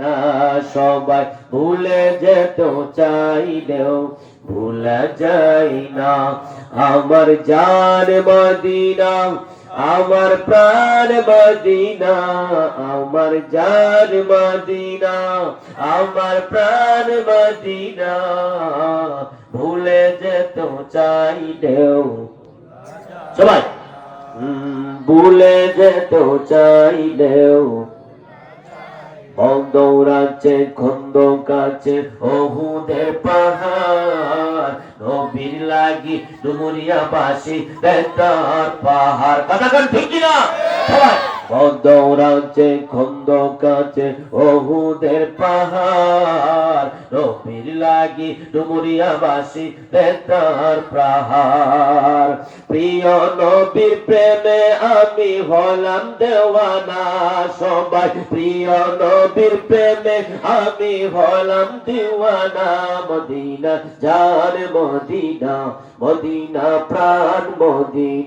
না সবাই ভুলে যেতে চাইলেও ভুলা যায় না আমার জান মদিনা আমার প্রাণ মদিনা আমার জান মদিনা আমার প্রাণ মদিনা ভুলে যেতে চাইলেও সবাই ভুলে যেতে চাইলেও দৌড়াচ্ছে খন্দক আছে ওহুদের পাহাড় নবীর লাগি ডুমুরিয়া বাসি বেতার পাহাড় কথা কান ঠিক না সবাই দৌড়াচ্ছে খন্দক আছে ওহুদের পাহাড় নবীর লাগি ডুমুরিয়া বাসি বেতার পাহাড় প্রিয় নবীর প্রেমে আমি হলাম দেওয়ানা সবাই প্রিয় নবীর প্রেমে আমি হলাম দিওয়ানা মদিনা জান মদিনা মদিনা প্রাণ মদিনা